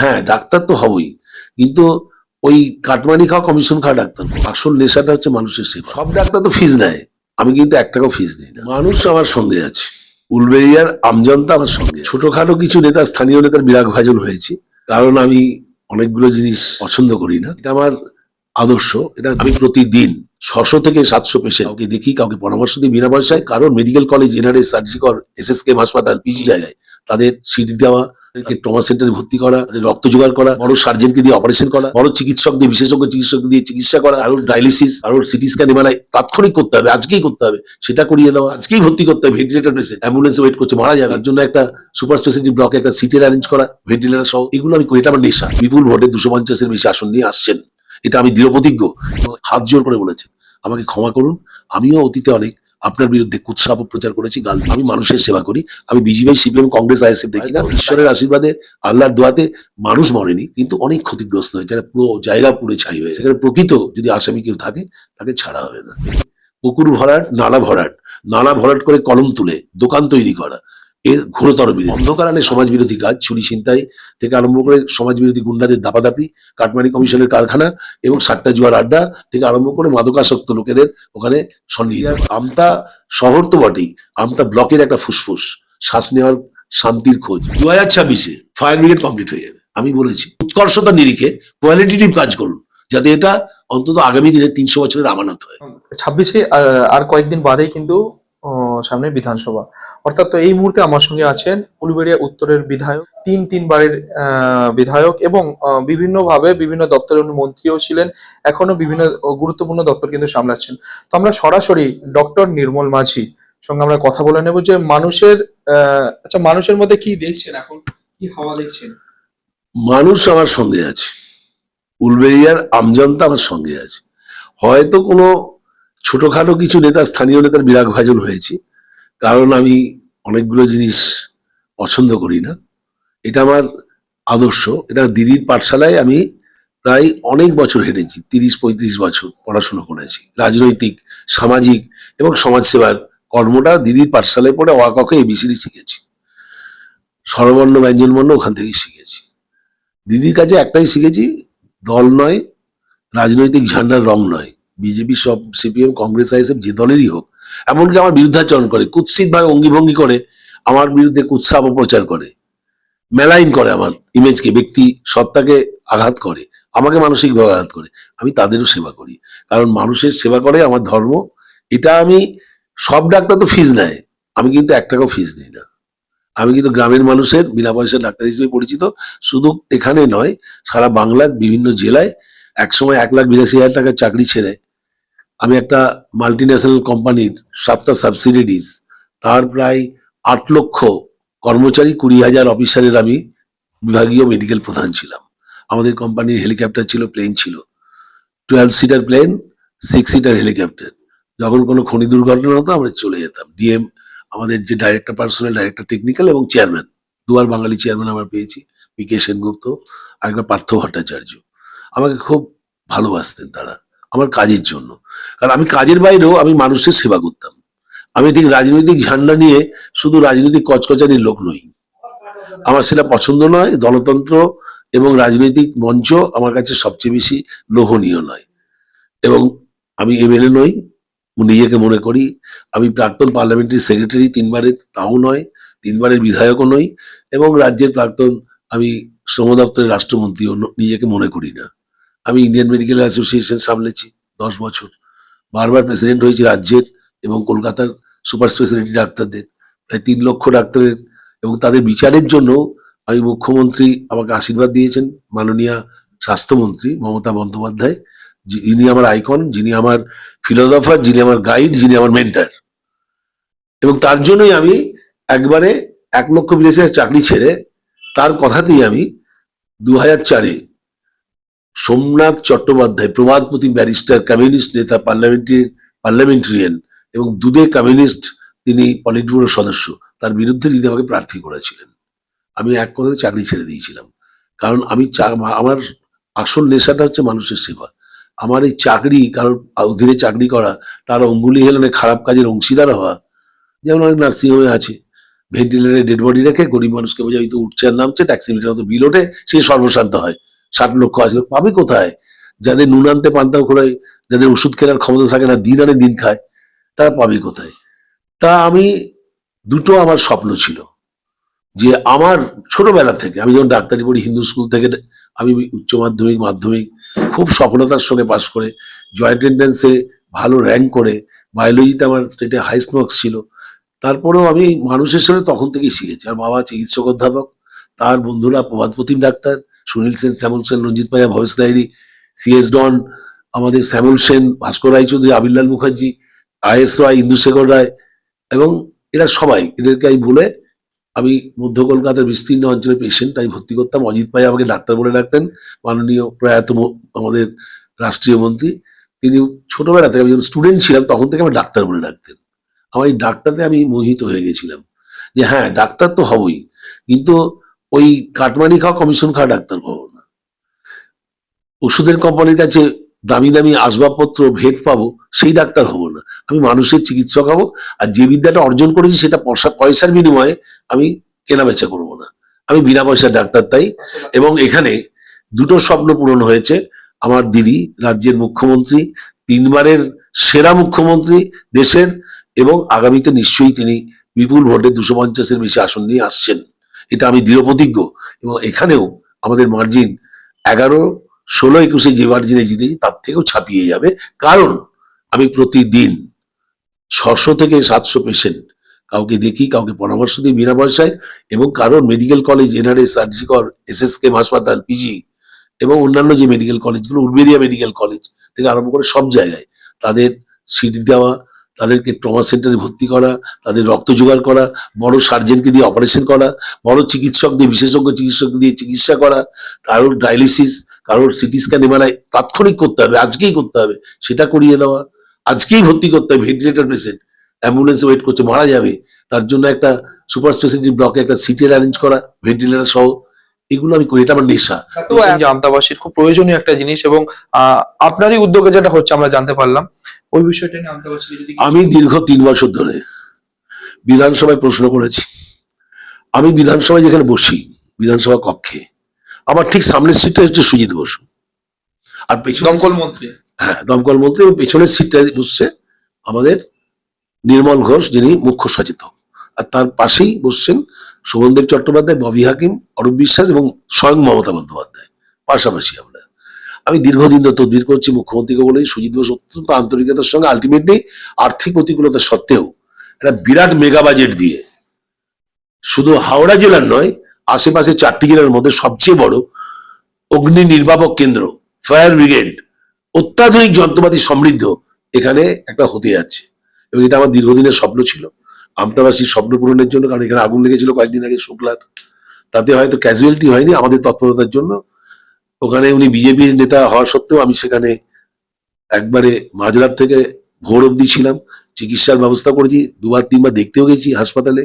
হ্যাঁ, ডাক্তার তো হবই। কিন্তু ওই কাটমানি খাওয়া, কমিশন খাওয়া ডাক্তার নয়। আসল নেশাটা হচ্ছে মানুষের সেবা। সব ডাক্তার তো ফিস নেয়। আমি কিন্তু ৳১ ফিস নিই না। মানুষ আমার সঙ্গে আছে। উলবেড়িয়ার আমজনতা আমার সঙ্গে। ছোটখাটো কিছু নেতা, স্থানীয় নেতার বিরাগভাজন হয়েছি। কারণ আমি অনেকগুলো জিনিস পছন্দ করি না। এটা আমার আদর্শ। এটা আমি প্রতিদিন ৬০০ থেকে ৭০০ পেশেন্ট কাউকে দেখি, কাউকে পরামর্শ দিই বিনা পয়সায়। কারণ মেডিকেল কলেজ, এনআরএস, সার্জিকর, এসএসকেএম হাসপাতাল, পিজি জায়গায় তাদের সিট দেওয়া, ট্রমা সেন্টারে ভর্তি করা, তাদের রক্ত জোগাড় করা, বড় সার্জনকে দিয়ে অপারেশন করা, বড় চিকিৎসক দিয়ে, বিশেষজ্ঞ চিকিৎসক দিয়ে চিকিৎসা করা, আরো ডায়ালিসিস, আরো সিটি স্ক্যান, এমআরআই তাৎক্ষণিক করতে হবে, আজকেই করতে হবে, সেটা করিয়ে দেওয়া, আজকেই ভর্তি করতে হবে। ভেন্টিলেটর পেশেন্ট অ্যাম্বুলেন্সে ওয়েট করছে, মারা যাবে, তার জন্য একটা সুপার স্পেশালিটি ব্লকে একটা সিটের অ্যারেঞ্জ করা, ভেন্টিলেটর সহ, এগুলো আমি করি। এটা আমার নেশা। বিপুল ভোটে 250-এর বেশি আসন নিয়ে আসছেন, এটা আমি দৃঢ়প্রতিজ্ঞ। হাত জোর করে বলেছেন, আমাকে ক্ষমা করুন, আমিও অতীতে অনেক আপনার বিরুদ্ধে কুৎসা অপপ্রচার করেছি, গাল। আমি মানুষের সেবা করি। আমি বিজেপি, সিপিএম, কংগ্রেস, আইএসএফ দেখি না। ঈশ্বরের আশীর্বাদে, আল্লাহর দোয়াতে মানুষ মরেনি, কিন্তু অনেক ক্ষতিগ্রস্ত হয়েছে, যারা পুরো জায়গা পুড়ে ছাই হয়েছে। সেখানে প্রকৃত যদি আসামি কেউ থাকে, তাকে ছাড়া হবে না। পুকুর ভরাট, নালা ভরাট করে কলম তুলে দোকান তৈরি করা, এর ঘোরতর বিরোধী। অন্ধকারালে সমাজ বিরোধী কাজ, চুরি ছিনতাই থেকে আরম্ভ করে সমাজ বিরোধী গুন্ডাদের দাপাদাপি, কাটমানি কমিশনের কারখানা এবং সাতটা জুয়ার আড্ডা থেকে আরম্ভ করে মাদকাসক্ত লোকেদের ওখানে সন্নিহিত। আমতা শহর তো বটেই, আমতা ব্লকের একটা ফুসফুস, শ্বাস নেওয়ার শান্তির খোঁজ। 2026-এ ফায়ার ব্রিগেড কমপ্লিট হয়ে যাবে। আমি বলেছি উৎকর্ষতার নিরিখে কোয়ালিটেটিভ কাজ করুন, যাতে এটা অন্তত আগামী দিনে 300 বছরের আমানত হয়। 26-এ আর কয়েকদিন বাদেই কিন্তু সামনে বিধানসভা, অর্থাৎ তো এই মুহূর্তে আমার সঙ্গে আছেন উলুবেড়িয়া উত্তরের বিধায়ক, তিনবারের বিধায়ক এবং বিভিন্নভাবে বিভিন্ন দপ্তরের উনি মন্ত্রীও ছিলেন, এখনো বিভিন্ন গুরুত্বপূর্ণ দপ্তর কিন্তু সামলাচ্ছেন। তো আমরা সরাসরি ডক্টর নির্মল মাঝি সঙ্গে আমরা কথা বলে নেব যে মানুষের আচ্ছা, মানুষের মধ্যে কি দেখছেন এখন, কি হাওয়া দেখছেন? মানুষ আমার সঙ্গে আছে। উলবেড়িয়ার আমজনতা আমার সঙ্গে আছে। হয়তো কোনো ছোটখাটো কিছু নেতা, স্থানীয় নেতার বিরাগভাজন হয়েছি, কারণ আমি অনেকগুলো জিনিস পছন্দ করি না। এটা আমার আদর্শ। এটা দিদির পাঠশালায় আমি প্রায় অনেক বছর হেঁটেছি, 30-35 বছর পড়াশুনো করেছি। রাজনৈতিক, সামাজিক এবং সমাজসেবার কর্মটা দিদির পাঠশালায় পড়ে অ আ ক খ এবিসিডি শিখেছি। স্বরবর্ণ ব্যঞ্জনবর্ণ ওখান থেকেই শিখেছি। দিদির কাছে একটাই শিখেছি, দল নয়, রাজনৈতিক ঝান্ডার রং নয়, বিজেপি, সব সিপিএম, কংগ্রেস, আইএসএফ যে দলেরই হোক, এমনকি আমার বিরুদ্ধাচরণ করে, কুৎসিতভাবে অঙ্গিভঙ্গি করে আমার বিরুদ্ধে কুৎসা অপপ্রচার করে, মেলাইন করে আমার ইমেজকে, ব্যক্তি সত্তাকে আঘাত করে, আমাকে মানসিকভাবে আঘাত করে, আমি তাদেরও সেবা করি। কারণ মানুষের সেবা করে আমার ধর্ম। এটা আমি, সব ডাক্তার তো ফিস নেয়, আমি কিন্তু ৳1 ফিস নিই না। আমি কিন্তু গ্রামের মানুষের বিনা পয়সার ডাক্তার হিসেবে পরিচিত। শুধু এখানে নয়, সারা বাংলার বিভিন্ন জেলায়। একসময় ৳1,82,000 চাকরি ছেড়ে আমি একটা মাল্টিন্যাশনাল কোম্পানির 7টা সাবসিডিয়ারিজ, তার প্রায় 8 লক্ষ কর্মচারী, 20,000 অফিসারের আমি বিভাগীয় মেডিকেল প্রধান ছিলাম। আমাদের কোম্পানির হেলিকপ্টার ছিল, প্লেন ছিল, 12 সিটার প্লেন, 6 সিটার হেলিকপ্টার। যখন কোনো খনি দুর্ঘটনা হতো আমরা চলে যেতাম। ডিএম, আমাদের যে ডাইরেক্টর, পার্সোনাল ডাইরেক্টর টেকনিক্যাল এবং চেয়ারম্যান, দুবার বাঙালি চেয়ারম্যান আমরা পেয়েছি, পি.কে. সেনগুপ্ত আর একবার পার্থ ভট্টাচার্য। আমাকে খুব ভালোবাসতেন তারা আমার কাজের জন্য, কারণ আমি কাজের বাইরেও আমি মানুষের সেবা করতাম। আমি ঠিক রাজনৈতিক ঝান্ডা নিয়ে শুধু রাজনৈতিক কচকচানির লোক নই, আমার সেটা পছন্দ নয়। দলতন্ত্র এবং রাজনৈতিক মঞ্চ আমার কাছে সবচেয়ে বেশি লোভনীয় নয়। এবং আমি এমএলএ নই, নিজেকে মনে করি। আমি প্রাক্তন পার্লামেন্টারি সেক্রেটারি 3বারের, তাও নয়। 3বারের বিধায়কও নই। এবং রাজ্যের প্রাক্তন, আমি শ্রম দপ্তরের রাষ্ট্রমন্ত্রীও নিজেকে মনে করি না। আমি ইন্ডিয়ান মেডিকেল অ্যাসোসিয়েশন সামলেছি 10 বছর, বারবার প্রেসিডেন্ট হয়েছি রাজ্যের এবং কলকাতার সুপার স্পেশালিটি ডাক্তারদের, প্রায় 3 লক্ষ ডাক্তারের, এবং তাদের বিচারের জন্য আমি, মুখ্যমন্ত্রী আমাকে আশীর্বাদ দিয়েছেন, মাননীয় স্বাস্থ্যমন্ত্রী মমতা বন্দ্যোপাধ্যায়, যিনি আমার আইকন, যিনি আমার ফিলোসফার, যিনি আমার গাইড, যিনি আমার মেন্টার। এবং তার জন্যই আমি একবারে 1,82,000 চাকরি ছেড়ে, তার কথাতেই আমি 2004-এ সোমনাথ চট্টোপাধ্যায়, প্রবাদপতি ব্যারিস্টার, কমিউনিস্ট নেতা, পার্লামেন্টারিয়ান এবং দুদে কমিউনিস্ট, তিনি পলিট ব্যুরো সদস্য, তার বিরুদ্ধে তিনি আমাকে প্রার্থী করেছিলেন। আমি এক কথায় চাকরি ছেড়ে দিয়েছিলাম, কারণ আমি আমার আসল নেশাটা হচ্ছে মানুষের সেবা। আমার এই চাকরি, কারোর অধীনে চাকরি করা, তার অঙ্গুলি হেলনে খারাপ কাজের অংশীদার হওয়া, যেমন অনেক নার্সিংহোমে আছে, ভেন্টিলেটারে ডেড বডি রেখে গরিব মানুষকে বোঝা তো উঠছে আর নামছে, ট্যাক্সি মিটার মতো বিল ওঠে, সে সর্বশান্ত হয়। 60 লক্ষ আসলে পাবে কোথায়? যাদের নুন আনতে পান্তাও খোলায়, যাদের ওষুধ কেনার ক্ষমতা থাকে না, দিন আনে দিন খায়, তারা পাবে কোথায়? তা আমি দুটো আমার স্বপ্ন ছিল যে আমার ছোটবেলা থেকে, আমি যখন ডাক্তারি পড়ি হিন্দু স্কুল থেকে, আমি উচ্চ মাধ্যমিক মাধ্যমিক খুব সফলতার সঙ্গে পাশ করে জয়েন্ট এন্ট্রান্সে ভালো র্যাঙ্ক করে, বায়োলজিতে আমার স্টেটে হাইস্ট মার্কস ছিল। তারপরেও আমি মানুষের সঙ্গে তখন থেকেই শিখেছি। আর বাবা চিকিৎসক অধ্যাপক, তার বন্ধুরা প্রভাত প্রতিম ডাক্তার, সুনীল সেন, শ্যামল সেন, রঞ্জিত পাইয়া, ভবেশ লাহিড়ী, সিএস ডন, আমাদের শ্যামল সেন, ভাস্কর রায়চৌধুরী, আবিরলাল মুখার্জি, আইএস রায়, ইন্দুশেখর রায়, এবং এরা সবাই, এদেরকে আমি বলে আমি মধ্য কলকাতার বিস্তীর্ণ অঞ্চলে পেশেন্ট আমি ভর্তি করতাম। অজিত ভাই আমাকে ডাক্তার বলে ডাকতেন, মাননীয় প্রয়াত আমাদের রাষ্ট্রীয় মন্ত্রী। তিনি ছোটবেলা থেকে, আমি যখন স্টুডেন্ট ছিলাম তখন থেকে আমার ডাক্তার বলে ডাকতেন। আমার এই ডাক্তারতে আমি মোহিত হয়ে গেছিলাম যে হ্যাঁ, ডাক্তার তো হবই, কিন্তু ওই কাটমানি খাওয়া কমিশন খাওয়া ডাক্তার হবো না। ওষুধের কোম্পানির কাছে দামি দামি আসবাবপত্র ভেট পাবো, সেই ডাক্তার হব না। আমি মানুষের চিকিৎসক হব, আর যে বিদ্যাটা অর্জন করেছি সেটা পয়সার বিনিময়ে আমি কেনা বেচা করবো না। আমি বিনা পয়সার ডাক্তার। তাই এবং এখানে দুটো স্বপ্ন পূরণ হয়েছে। আমার দিদি রাজ্যের মুখ্যমন্ত্রী, 3বারের সেরা মুখ্যমন্ত্রী দেশের, এবং আগামীতে নিশ্চয়ই তিনি বিপুল ভোটে 250-এর বেশি আসন নিয়ে আসছেন, এটা আমি দৃঢ় প্রতিজ্ঞ। এবং এখানেও আমাদের মার্জিন 11, 16, 21 যে মার্জিনে জিতেছি তার থেকেও ছাপিয়ে যাবে। কারণ আমি প্রতিদিন 600 থেকে 700 পেশেন্ট কাউকে দেখি, কাউকে পরামর্শ দিই বিনা পয়সায়, এবং কারণ medical college, NRS, RG Kar, SSKM হাসপাতাল, পিজি এবং অন্যান্য যে মেডিকেল কলেজগুলো, উলবেড়িয়া মেডিকেল কলেজ থেকে আরম্ভ করে সব জায়গায় তাদের সিট দেওয়া, তাদেরকে ট্রমা সেন্টারে ভর্তি করা, তাদের রক্ত জোগাড় করা, বড় সার্জেনকে দিয়ে অপারেশন করা, বড় চিকিৎসক দিয়ে, বিশেষজ্ঞ চিকিৎসক দিয়ে চিকিৎসা করা, কারোর ডায়ালিসিস, কারোর সিটি স্ক্যান এমআরআই তাৎক্ষণিক করতে হবে, আজকেই করতে হবে, সেটা করিয়ে দেওয়া, আজকেই ভর্তি করতে হবে ভেন্টিলেটর পেশেন্ট, অ্যাম্বুলেন্সে ওয়েট করছে, মারা যাবে, তার জন্য একটা সুপার স্পেশালিটি ব্লকে একটা সিটের অ্যারেঞ্জ করা, ভেন্টিলেটর সহ, এগুলো আমি করি। এটা আমার নেশা। তো যে আমতাবাসীর খুব প্রয়োজনীয় একটা জিনিস, এবং আপনারই উদ্যোগে যেটা হচ্ছে আমরা জানতে পারলাম, ওই বিষয়টা নিয়ে আমতাবাসী যদি আমি দীর্ঘ 3 বছর ধরে বিধানসভায় প্রশ্ন করেছি। আমি বিধানসভায় যেখানে বসি, বিধানসভা কক্ষে, আমার ঠিক সামনের সিটটা হচ্ছে সুজিত বসু, আর পেছনে দমকল মন্ত্রী, হ্যাঁ দমকল মন্ত্রী, এবং পেছনের সিটটা বসছে আমাদের নির্মল ঘোষ, যিনি মুখ্য সচেতক, আর তার পাশেই বসছেন শোভনদেব চট্টোপাধ্যায়, ববি হাকিম, অরূপ বিশ্বাস এবং স্বয়ং মমতা বন্দ্যোপাধ্যায়, পাশাপাশি আমরা। আমি দীর্ঘদিন ধরে তদবির করছি মুখ্যমন্ত্রীকে বলেই, সুজিত বোস অত্যন্ত আন্তরিকতার সঙ্গে, আলটিমেটলি আর্থিক প্রতিকূলতা সত্ত্বেও একটা বিরাট মেগা বাজেট দিয়ে শুধু হাওড়া জেলার নয়, আশেপাশে 4টি জেলার মধ্যে সবচেয়ে বড় অগ্নি নির্বাপক কেন্দ্র, ফায়ার ব্রিগেড, অত্যাধুনিক যন্ত্রপাতি সমৃদ্ধ এখানে একটা হতে যাচ্ছে। এবং এটা আমার দীর্ঘদিনের স্বপ্ন ছিল, আমতাবাসীর স্বপ্ন পূরণের জন্য। কারণ এখানে আগুন লেগেছিল কয়েকদিন আগে শুক্লার, তাতে হয়তো ক্যাজুয়ালিটি হয়নি আমাদের তৎপরতার জন্য। ওখানে উনি বিজেপির নেতা হওয়া সত্ত্বেও আমি সেখানে একবারে মাঝরাত থেকে ভোর অবধি ছিলাম, চিকিৎসার ব্যবস্থা করেছি, 2-3বার দেখতেও গেছি হাসপাতালে,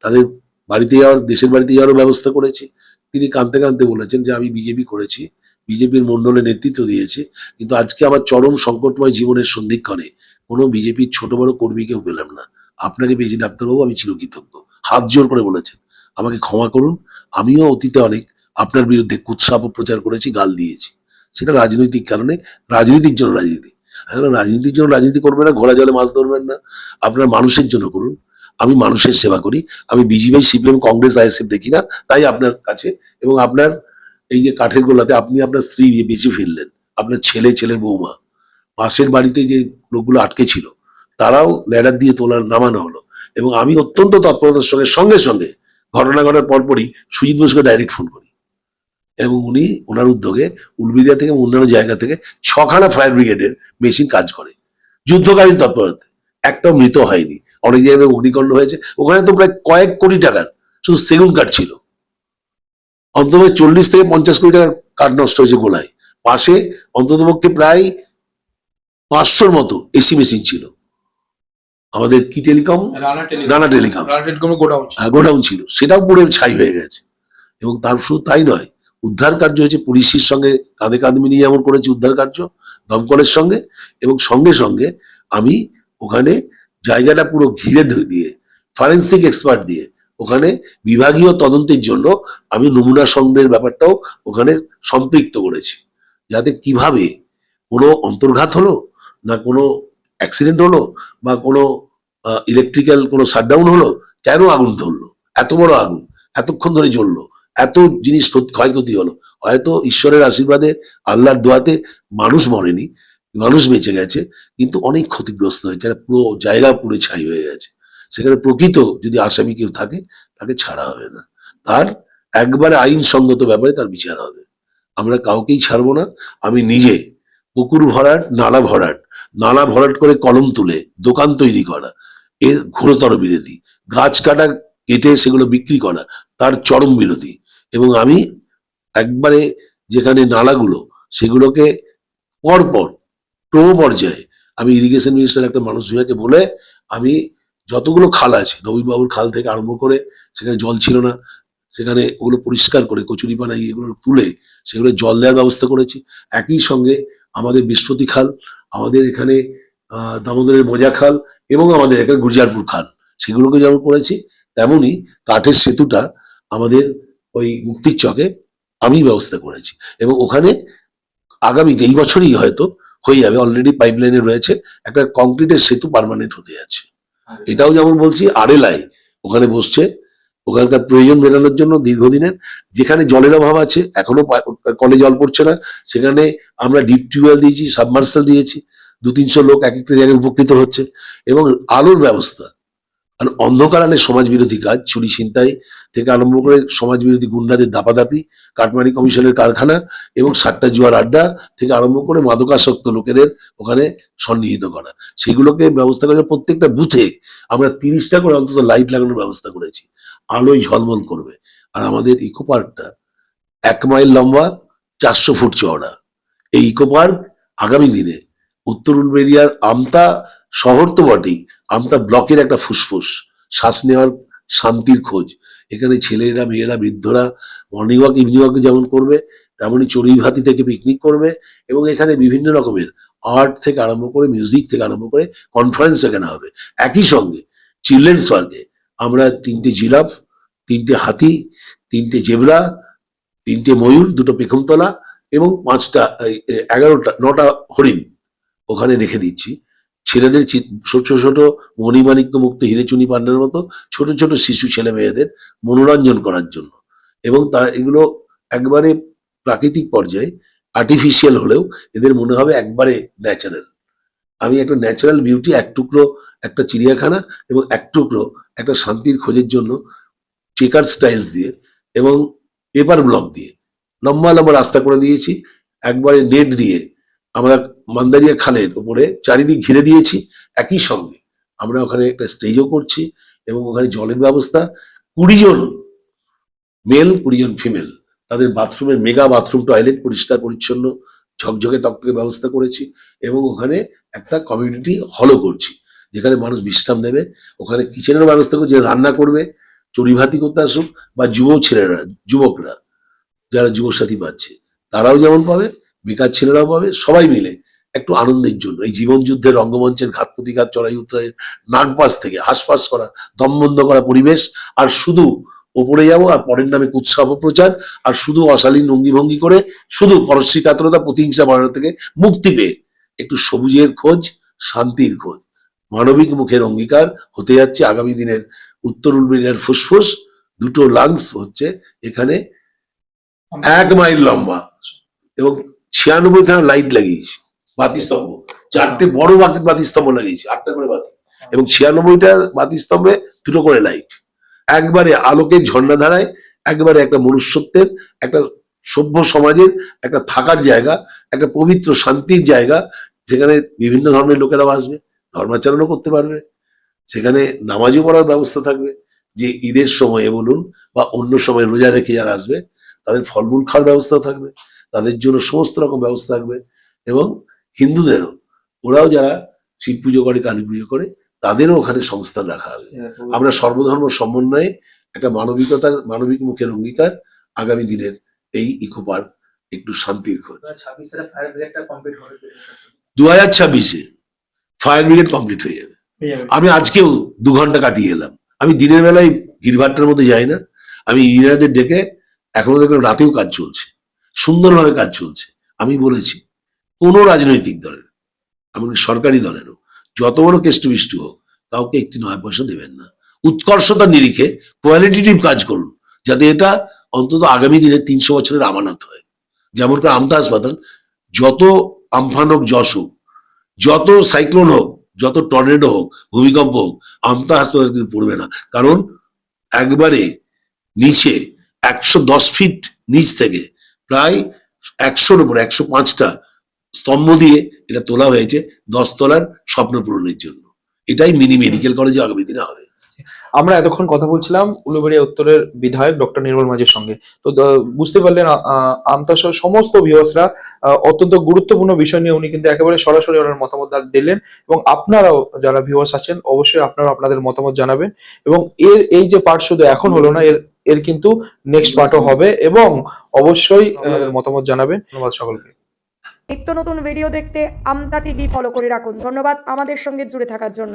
তাদের বাড়িতে যাওয়ার, দেশের বাড়িতে যাওয়ারও ব্যবস্থা করেছি। তিনি কাঁদতে কাঁদতে বলেছেন যে আমি বিজেপি করেছি, বিজেপির মণ্ডলে নেতৃত্ব দিয়েছি, কিন্তু আজকে আমার চরম সংকটময় জীবনের সন্ধিক্ষণে কোনো বিজেপির ছোট বড় কর্মীকেও পেলাম না, আপনাকে পেয়েছি ডাক্তারবাবু, আমি চিরকৃতজ্ঞ। হাত জোর করে বলেছেন আমাকে ক্ষমা করুন, আমিও অতীতে অনেক আপনার বিরুদ্ধে কুৎসা অপপ্রচার করেছি, গাল দিয়েছি, সেটা রাজনৈতিক কারণে, রাজনীতির জন্য রাজনীতি। রাজনীতির জন্য রাজনীতি করবেন না, ঘোড়া জলে মাছ ধরবেন না, আপনার মানুষের জন্য করুন। আমি মানুষের সেবা করি, আমি বিজেপি, সিপিএম, কংগ্রেস, আইএসএফ দেখি না। তাই আপনার কাছে এবং আপনার এই যে কাঠের গোলাতে আপনি আপনার স্ত্রী বেঁচে ফিরলেন, আপনার ছেলে, ছেলের বৌমা, পাশের বাড়িতে যে লোকগুলো আটকে ছিল তারাও ল্যাডার দিয়ে নামানো হলো, এবং আমি অত্যন্ত তৎপরতার সঙ্গে সঙ্গে সঙ্গে ঘটনা ঘটার পরপরই সুজিত বোসকে ডাইরেক্ট ফোন করি, এবং উনি ওনার উদ্যোগে উলবেড়িয়া থেকে অন্যান্য জায়গা থেকে 6খানা ফায়ার ব্রিগেডের মেশিন কাজ করে যুদ্ধকালীন তৎপরতায়, একটাও মৃত হয়নি। অনেক জায়গায় অগ্নিকাণ্ড হয়েছে, ওখানে তো প্রায় কয়েক কোটি টাকার শুধু সেগুন কাঠ ছিল, অন্তত 40 থেকে 50 কোটি টাকার কাঠ নষ্ট হয়েছে গোলায়। পাশে অন্ততপক্ষে প্রায় 500-র মতো এসি মেশিন ছিল, আমাদের কি টেলিকম, রানা টেলিকম গোডাউন ছিল, সেটাও পুরো ছাই হয়ে গেছে। এবং তার শুধু তাই নয়, উদ্ধার কার্য হয়েছে পুলিশের সঙ্গে কাঁধে কাঁধ মিলিয়ে, যেমন করেছি উদ্ধার কার্য দমকলের সঙ্গে, এবং সঙ্গে সঙ্গে আমি ওখানে জায়গাটা পুরো ঘিরে দিয়ে ফরেন্সিক এক্সপার্ট দিয়ে ওখানে বিভাগীয় তদন্তের জন্য আমি নমুনা সংগ্রহের ব্যাপারটাও ওখানে সম্পৃক্ত করেছি, যাতে কিভাবে কোনো অন্তর্ঘাত হলো না কোনো অ্যাক্সিডেন্ট হলো বা কোনো ইলেকট্রিক্যাল কোনো শাটডাউন হলো, কেন আগুন ধরলো, এত বড় আগুন এতক্ষণ ধরে জ্বললো, এত জিনিস ক্ষয়ক্ষতি হলো। হয়তো ঈশ্বরের আশীর্বাদে আল্লাহর দোয়াতে মানুষ মরেনি, মানুষ বেঁচে গেছে, কিন্তু অনেক ক্ষতিগ্রস্ত হয়েছে, একটা পুরো জায়গা পুরো ছাই হয়ে গেছে। সেখানে প্রকৃত যদি আসামি কেউ থাকে তাকে ছাড়া হবে না, তার একবারে আইনসঙ্গত ব্যাপারে তার বিচার হবে। আমরা কাউকেই ছাড়বো না। আমি নিজে পুকুর ভরাট, নালা ভরাট করে কলম তুলে দোকান তৈরি করা এর ঘোরতর বিরোধী, গাছ কাটা কেটে সেগুলো বিক্রি করা তার চরম বিরোধী। এবং আমি একবারে যেখানে নালাগুলো সেগুলোকে পরপর পর্যায়ে আমি ইরিগেশন মিনিস্টার একটা মানুষ বিভাগকে বলে আমি যতগুলো খাল আছে, নবীনবাবুর খাল থেকে আরম্ভ করে সেখানে জল ছিল না, সেখানে ওগুলো পরিষ্কার করে কচুরিপানা এগুলো তুলে সেগুলো জল দেওয়ার ব্যবস্থা করেছি। একই সঙ্গে আমাদের বৃহস্পতি খাল, আমাদের এখানে দামোদরের মোজা খাল এবং আমাদের এখানে গুরজারপুর খাল, সেগুলোকে যেমন করেছি, তেমনই কাঠের সেতুটা আমাদের ওই মুক্তির চকে আমি ব্যবস্থা করেছি। এবং ওখানে আগামী এই বছরই হয়তো হয়ে যাবে, অলরেডি পাইপলাইনে রয়েছে, একটা কংক্রিটের সেতু পার্মানেন্ট হতে যাচ্ছে। এটাও যেমন বলছি আরএলআই ওখানে বসছে, ওখানকার প্রয়োজন মেটানোর জন্য দীর্ঘদিনের, যেখানে জলের অভাব আছে এখনো কলে জল পড়ছে না, সেখানে আমরা ডিপ টিউবওয়েল দিয়েছি, সাবমার্সাল দিয়েছি, 200-300 লোক এক একটা জায়গায় উপকৃত হচ্ছে। এবং আলোর ব্যবস্থা, আর অন্ধকারালে সমাজ বিরোধী কাজ, চুরি ছিনতাই থেকে আরম্ভ করে সমাজ বিরোধী গুন্ডাদের দাপাদাপি, কাটমানি কমিশনের কারখানা এবং সাতটা জুয়ার আড্ডা থেকে আরম্ভ করে মাদকাসক্ত লোকেদের ওখানে সন্নিহিত করা, সেগুলোকে ব্যবস্থা করে প্রত্যেকটা বুথে আমরা 30টা করে অন্তত লাইট লাগানোর ব্যবস্থা করেছি, আলোয় ঝলমল করবে। আর আমাদের ইকো পার্কটা 1 মাইল লম্বা, 400 ফুট চওড়া। এই ইকো পার্ক আগামী দিনে উত্তর উলবেড়িয়ার আমতা শহর তো বটেই, আমতা ব্লকের একটা ফুসফুস, শ্বাস নেওয়ার শান্তির খোঁজ। এখানে ছেলেরা, মেয়েরা, বৃদ্ধরা মর্নিং ওয়াক, ইভিনিং ওয়াক যেমন করবে, তেমনই চড়ুইভাতি থেকে পিকনিক করবে। এবং এখানে বিভিন্ন রকমের আর্ট থেকে আরম্ভ করে, মিউজিক থেকে আরম্ভ করে কনফারেন্স এখানে হবে। একই সঙ্গে চিলড্রেন্স পার্কে আমরা 3টে জিরাফ, 3টে হাতি, 3টে জেব্রা, 3টে ময়ূর, 2টো পেখমতলা এবং 9টা হরিণ ওখানে রেখে দিচ্ছি। ছেলেদের ছোট ছোট মণিমাণিক্য মুক্ত হিরেচুনি পান্ডার মতো ছোট ছোট শিশু ছেলে মেয়েদের মনোরঞ্জন করার জন্য। এবং এগুলো একবারে প্রাকৃতিক পর্যায়ে, আর্টিফিশিয়াল হলেও এদের মনে হবে একবারে ন্যাচারাল। আমি একটা ন্যাচারাল বিউটি, এক টুকরো একটা চিড়িয়াখানা এবং এক টুকরো একটা শান্তির খোঁজের জন্য চেকার স্টাইলস দিয়ে এবং পেপার ব্লক দিয়ে লম্বা লম্বা রাস্তা করে দিয়েছি, একবারে নেট দিয়ে আমরা মান্দারিয়া খালের উপরে চারিদিক ঘিরে দিয়েছি। একই সঙ্গে আমরা ওখানে একটা স্টেজও করছি এবং ওখানে জলের ব্যবস্থা, 20 জন মেল, 20 জন ফিমেল, তাদের বাথরুমের মেগা বাথরুম টয়লেট পরিষ্কার পরিচ্ছন্ন ঝকঝকে তকতকে ব্যবস্থা করেছি। এবং ওখানে একটা কমিউনিটি হলও করছি, যেখানে মানুষ বিশ্রাম নেবে। ওখানে কিচেনের ব্যবস্থা করছি, রান্না করবে, চড়িভাতি করতে আসুক, বা যুবকরা যারা যুবসাথী পাচ্ছে তারাও যেমন পাবে, বেকার ছেলেরাও পাবে, সবাই মিলে একটু আনন্দের জন্য। এই জীবন যুদ্ধের রঙ্গমঞ্চের ঘাত প্রতিঘাত, চড়াই উত্তরায় নাগপাশ থেকে হাসপাস করা, দমবন্ধ করা পরিবেশ, আর শুধু ওপরে যাবো আর পরের নামে কুৎসা অপপ্রচার, আর শুধু অশালীন অঙ্গি ভঙ্গি করে, শুধু পরশ্রী কাতরতা, প্রতিহিংসা বাড়ানো থেকে মুক্তি পেয়ে একটু সবুজের খোঁজ, শান্তির খোঁজ, মানবিক মুখের অঙ্গীকার হতে যাচ্ছে আগামী দিনের উত্তর উলবেড়িয়ার ফুসফুস। 2টো লাংস হচ্ছে এখানে 1 মাইল লম্বা এবং 96খানা লাইট লাগিয়েছি, বাতিস্তম্ভ, 4টে বড় বাতিস্তম্ভ লাগিয়েছি, 8টা করে বাতি, এবং 96টা বাতিস্তম্ভে 2টো করে লাইট। একবারে আলোকের ঝর্ণাধারায়, একবারে একটা মনুষ্যত্বের, একটা সভ্য সমাজের একটা থাকার জায়গা, একটা পবিত্র শান্তির জায়গা, যেখানে বিভিন্ন ধর্মের লোকেরাও আসবে, ধর্মাচরণও করতে পারবে। সেখানে নামাজও পড়ার ব্যবস্থা থাকবে, যে ঈদের সময়ে বলুন বা অন্য সময় রোজা রেখে যারা আসবে তাদের ফলমূল খাওয়ার ব্যবস্থা থাকবে, তাদের জন্য সমস্ত রকম ব্যবস্থা থাকবে। এবং হিন্দুদেরও, ওরাও যারা শিব পুজো করে, কালী পুজো করে, তাদেরও ওখানে সংস্থান রাখা হবে। আমরা সর্বধর্ম সমন্বয়ে একটা মানবিক মুখের অঙ্গীকার, আগামী দিনের এই ইকো পার্ক একটু শান্তির খোঁজ। 2026-এ ফায়ার ব্রিগেড কমপ্লিট হয়ে যাবে। আমি আজকেও 2 ঘন্টা কাটিয়ে এলাম। আমি দিনের বেলায় ভিড়ভাট্টার মধ্যে যাই না। আমি ইঞ্জিনিয়ারদের ডেকে এখনো দেখলাম রাতেও কাজ চলছে, সুন্দরভাবে কাজ চলছে। আমি বলেছি কোনো রাজনৈতিক দলের, এমনকি সরকারি দলেরও, যত বড় কেষ্টবিষ্টু হোক, কাউকে একটি 9 পয়সা দেবেন না। উৎকর্ষতার নিরিখে কোয়ালিটেটিভ কাজ করুন, যাতে এটা অন্তত আগামী দিনে 300 বছরের আমানত হয়। যেমন করে আমতা হাসপাতাল, যত আমফান হোক, যশ হোক, যত সাইক্লোন হোক, যত টর্নেডো হোক, ভূমিকম্প হোক, আমতা হাসপাতাল কিন্তু পড়বে না। কারণ একবারে নিচে 110 ফিট নিচ থেকে প্রায় 100-র উপর 105টা স্তম্ভ দিয়ে এটা তোলা হয়েছে 10 তলার স্বপ্ন পূরণের জন্য। এটাই মিনি মেডিকেল কলেজে আগামী দিনে হবে। আমরা এতক্ষণ কথা বলছিলাম উলুবেড়িয়া উত্তরের বিধায়ক ডক্টর নির্মল মাঝির সঙ্গে। তো বুঝতে পারলেন আমতা সহ সমস্ত ভিউয়ার্সরা অত্যন্ত গুরুত্বপূর্ণ বিষয় নিয়ে উনি কিন্তু একেবারে সরাসরি ওনার মতামত দিলেন, এবং আপনারাও যারা ভিউয়ার্স আছেন অবশ্যই আপনারা আপনাদের মতামত জানাবেন। এবং এই যে পার্ট শুধু এখন হলো না, এর কিন্তু নেক্সট পার্টও হবে, এবং অবশ্যই আপনাদের মতামত জানাবেন। ধন্যবাদ সকলকে। নিত্য নতুন ভিডিও দেখতে আমতা টিভি ফলো করে রাখুন। ধন্যবাদ আমাদের সঙ্গে জুড়ে থাকার জন্য।